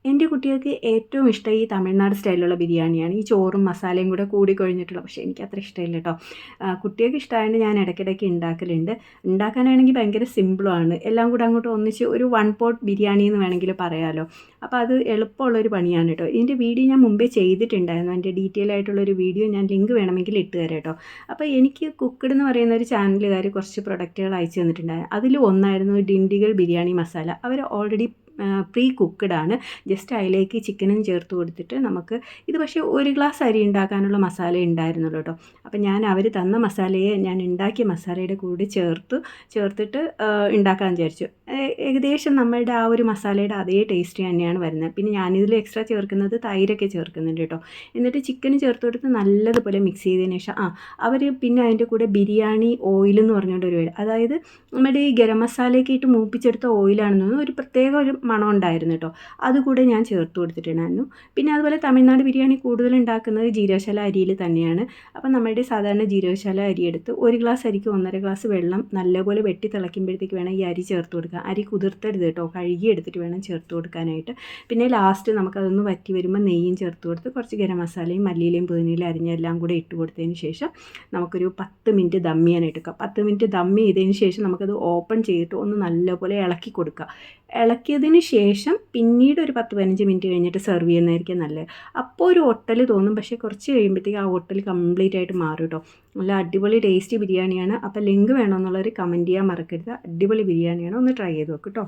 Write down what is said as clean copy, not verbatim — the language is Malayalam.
എൻ്റെ കുട്ടികൾക്ക് ഏറ്റവും ഇഷ്ടം ഈ തമിഴ്നാട് സ്റ്റൈലിലുള്ള ബിരിയാണിയാണ്. ഈ ചോറും മസാലയും കൂടെ കൂടിക്കൊഴിഞ്ഞിട്ടുള്ള. പക്ഷേ എനിക്ക് അത്ര ഇഷ്ടമില്ല കേട്ടോ. കുട്ടികൾക്ക് ഇഷ്ടമായതുകൊണ്ട് ഞാൻ ഇടയ്ക്കിടയ്ക്ക് ഉണ്ടാക്കലുണ്ട്. ഉണ്ടാക്കാനാണെങ്കിൽ ഭയങ്കര സിമ്പിളുമാണ്. എല്ലാം കൂടെ അങ്ങോട്ട് ഒന്നിച്ച് ഒരു വൺ പോട്ട് ബിരിയാണി എന്ന് വേണമെങ്കിൽ പറയാമല്ലോ. അപ്പോൾ അത് എളുപ്പമുള്ളൊരു പണിയാണ് കേട്ടോ. ഇതിൻ്റെ വീഡിയോ ഞാൻ മുമ്പേ ചെയ്തിട്ടുണ്ടായിരുന്നു. അതിൻ്റെ ഡീറ്റെയിൽ ആയിട്ടുള്ളൊരു വീഡിയോ ഞാൻ ലിങ്ക് വേണമെങ്കിൽ ഇട്ട് തരാം കേട്ടോ. അപ്പോൾ എനിക്ക് കുക്ക്ഡ് എന്ന് പറയുന്ന ഒരു ചാനലുകാർ കുറച്ച് പ്രൊഡക്റ്റുകൾ അയച്ചു തന്നിട്ടുണ്ടായിരുന്നു. അതിൽ ഒന്നായിരുന്നു ഡിണ്ടിഗൽ ബിരിയാണി മസാല. അവർ ഓൾറെഡി പ്രീ കുക്ക്ഡാണ്. ജസ്റ്റ് അതിലേക്ക് ചിക്കനും ചേർത്ത് കൊടുത്തിട്ട് നമുക്ക് ഇത് പക്ഷേ ഒരു ഗ്ലാസ് അരി ഉണ്ടാക്കാനുള്ള മസാല ഉണ്ടായിരുന്നുള്ളൂ കേട്ടോ. അപ്പോൾ ഞാൻ അവർ തന്ന മസാലയെ ഞാൻ ഉണ്ടാക്കിയ മസാലയുടെ കൂടെ ചേർത്തിട്ട് ഉണ്ടാക്കാൻ വിചാരിച്ചു. ഏകദേശം നമ്മളുടെ ആ ഒരു മസാലയുടെ അതേ ടേസ്റ്റ് തന്നെയാണ് വരുന്നത്. പിന്നെ ഞാനിതിൽ എക്സ്ട്രാ ചേർക്കുന്നത് തൈരൊക്കെ ചേർക്കുന്നുണ്ട് കേട്ടോ. എന്നിട്ട് ചിക്കന് ചേർത്ത് കൊടുത്ത് നല്ലതുപോലെ മിക്സ് ചെയ്തതിന് ശേഷം അവർ പിന്നെ അതിൻ്റെ കൂടെ ബിരിയാണി ഓയിൽ എന്ന് പറഞ്ഞുകൊണ്ട് ഒരു ഓയിൽ, അതായത് നമ്മുടെ ഈ ഗരം മസാലയൊക്കെ ഇട്ട് മൂപ്പിച്ചെടുത്ത ഓയിലാണെന്ന് തോന്നുന്നു. ഒരു പ്രത്യേക ഒരു മണം ഉണ്ടായിരുന്നു കേട്ടോ. അതുകൂടെ ഞാൻ ചേർത്ത് കൊടുത്തിട്ടുണ്ടായിരുന്നു. പിന്നെ അതുപോലെ തമിഴ്നാട് ബിരിയാണി കൂടുതൽ ഉണ്ടാക്കുന്നത് ജീരകശാല അരിയിൽ തന്നെയാണ്. അപ്പം നമ്മുടെ സാധാരണ ജീരകശാല അരി എടുത്ത് ഒരു ഗ്ലാസ് അരിക്ക് 1.5 ഗ്ലാസ് വെള്ളം നല്ലപോലെ വെട്ടി തിളയ്ക്കുമ്പോഴത്തേക്ക് വേണം ഈ അരി ചേർത്ത് കൊടുക്കുക. അരി കുതിർത്തരുത് കേട്ടോ, കഴുകി എടുത്തിട്ട് വേണം ചേർത്ത് കൊടുക്കാനായിട്ട്. പിന്നെ ലാസ്റ്റ് നമുക്കതൊന്ന് വറ്റി വരുമ്പോൾ നെയ്യും ചേർത്ത് കൊടുത്ത് കുറച്ച് ഗരം മസാലയും മല്ലിയിലയും പുതിനയിലും അരിഞ്ഞെല്ലാം കൂടെ ഇട്ട് കൊടുത്തതിന് ശേഷം നമുക്കൊരു 10 മിനിറ്റ് ദം ചെയ്യാനായിട്ട് വെക്കാം. 10 മിനിറ്റ് ദം ചെയ്തതിന് ശേഷം നമുക്കത് ഓപ്പൺ ചെയ്തിട്ട് ഒന്ന് നല്ലപോലെ ഇളക്കി കൊടുക്കുക. ഇളക്കിയതിന് ശേഷം പിന്നീട് ഒരു 10-15 മിനിറ്റ് കഴിഞ്ഞിട്ട് സെർവ് ചെയ്യുന്നതായിരിക്കും നല്ലത്. അപ്പോൾ ഒരു ഒട്ടൽ തോന്നും, പക്ഷേ കുറച്ച് കഴിയുമ്പോഴത്തേക്ക് ആ ഒട്ടൽ കംപ്ലീറ്റ് ആയിട്ട് മാറും കേട്ടോ. നല്ല അടിപൊളി ടേസ്റ്റി ബിരിയാണിയാണ്. അപ്പോൾ ലിങ്ക് വേണമെന്നുള്ളവർ കമൻറ്റ് ചെയ്യാൻ മറക്കരുത്. അടിപൊളി ബിരിയാണിയാണ്, ഒന്ന് ട്രൈ ചെയ്ത് നോക്ക് കേട്ടോ.